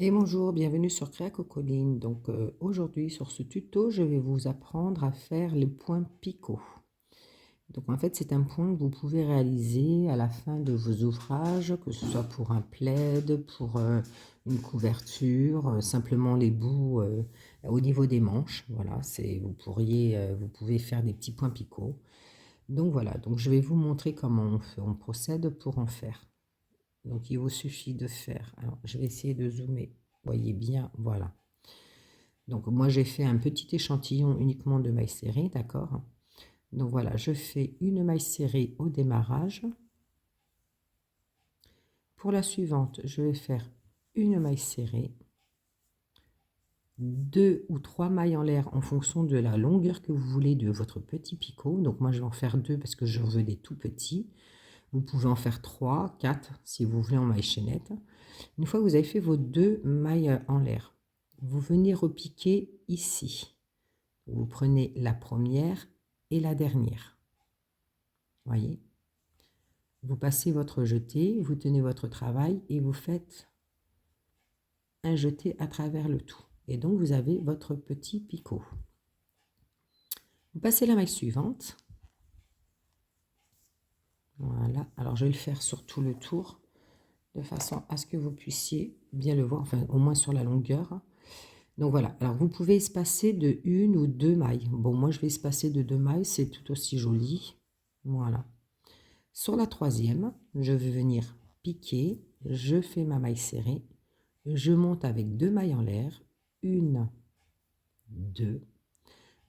Et bonjour, bienvenue sur Créa Cocoline. Donc aujourd'hui sur ce tuto, je vais vous apprendre à faire les points picots. Donc en fait, c'est un point que vous pouvez réaliser à la fin de vos ouvrages, que ce soit pour un plaid, pour une couverture, simplement les bouts au niveau des manches. Voilà, vous pouvez faire des petits points picots. Donc voilà, donc je vais vous montrer comment on procède pour en faire. Donc il vous suffit de faire, alors je vais essayer de zoomer, voyez bien, voilà. Donc moi j'ai fait un petit échantillon uniquement de mailles serrées, d'accord? Donc voilà, je fais une maille serrée au démarrage. Pour la suivante, je vais faire une maille serrée, 2 ou 3 mailles en l'air en fonction de la longueur que vous voulez de votre petit picot. Donc moi je vais en faire 2 parce que je veux des tout petits. Vous pouvez en faire 3, 4 si vous voulez en maille chaînette. Une fois que vous avez fait vos 2 mailles en l'air, vous venez repiquer ici. Vous prenez la première et la dernière. Voyez? Vous passez votre jeté, vous tenez votre travail et vous faites un jeté à travers le tout. Et donc vous avez votre petit picot. Vous passez la maille suivante. Voilà. Alors je vais le faire sur tout le tour de façon à ce que vous puissiez bien le voir, enfin au moins sur la longueur. Donc voilà, alors vous pouvez espacer de 1 ou 2 mailles. Bon, moi je vais espacer de 2 mailles, c'est tout aussi joli. Voilà. Sur la troisième, je vais venir piquer, je fais ma maille serrée, je monte avec 2 mailles en l'air, 1, 2,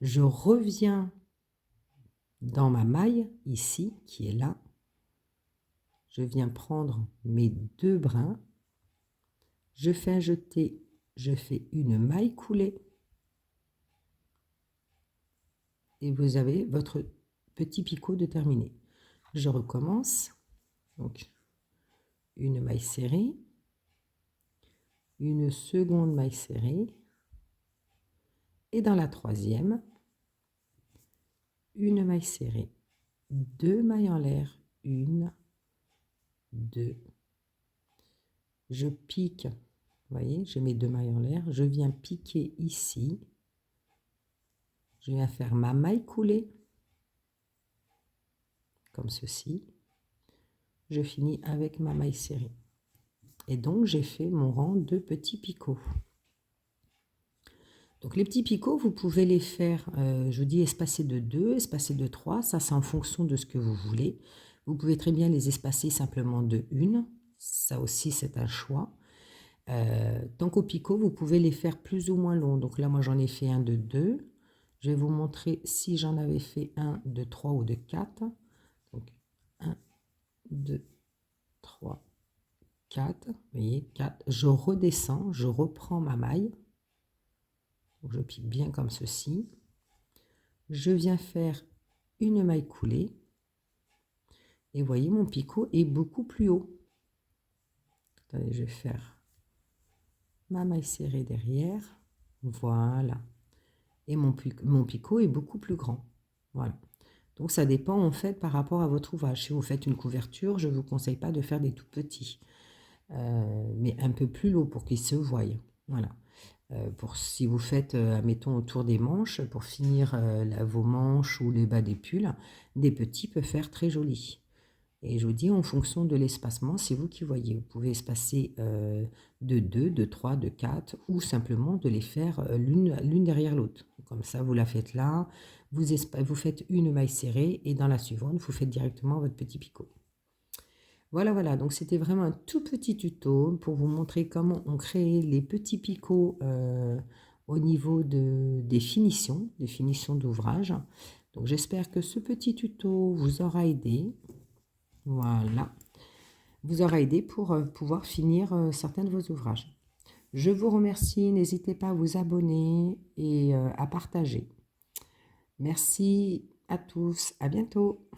je reviens dans ma maille ici, qui est là, je viens prendre mes 2 brins, je fais un jeté, je fais une maille coulée, et vous avez votre petit picot de terminé. Je recommence, donc une maille serrée, une seconde maille serrée, et dans la troisième, une maille serrée, 2 mailles en l'air, 1, 2, je pique, vous voyez, j'ai mes 2 mailles en l'air, je viens piquer ici, je viens faire ma maille coulée, comme ceci, je finis avec ma maille serrée. Et donc j'ai fait mon rang de petits picots. Donc les petits picots, vous pouvez les faire, je vous dis espacer de 2, espacer de 3, ça c'est en fonction de ce que vous voulez. Vous pouvez très bien les espacer simplement de 1, ça aussi c'est un choix. Tant qu'au picot, vous pouvez les faire plus ou moins longs. Donc là moi j'en ai fait un de 2. Je vais vous montrer si j'en avais fait un de 3 ou de 4. Donc 1, 2, 3, 4. Vous voyez, 4. Je redescends, je reprends ma maille. Donc je pique bien comme ceci. Je viens faire une maille coulée. Et vous voyez, mon picot est beaucoup plus haut. Attendez, je vais faire ma maille serrée derrière. Voilà. Et mon picot est beaucoup plus grand. Voilà. Donc ça dépend en fait par rapport à votre ouvrage. Si vous faites une couverture, je ne vous conseille pas de faire des tout petits. Mais un peu plus lourd pour qu'ils se voient. Voilà. Si vous faites, admettons, autour des manches, pour finir vos manches ou les bas des pulls, des petits peuvent faire très joli. Et je vous dis, en fonction de l'espacement, c'est vous qui voyez. Vous pouvez espacer de 2, de 3, de 4, ou simplement de les faire l'une derrière l'autre. Comme ça, vous la faites là, vous faites une maille serrée, et dans la suivante, vous faites directement votre petit picot. Voilà, voilà, donc c'était vraiment un tout petit tuto pour vous montrer comment on crée les petits picots au niveau des finitions d'ouvrage. Donc j'espère que ce petit tuto vous aura aidé. Voilà, vous aura aidé pour pouvoir finir certains de vos ouvrages. Je vous remercie, n'hésitez pas à vous abonner et à partager. Merci à tous, à bientôt.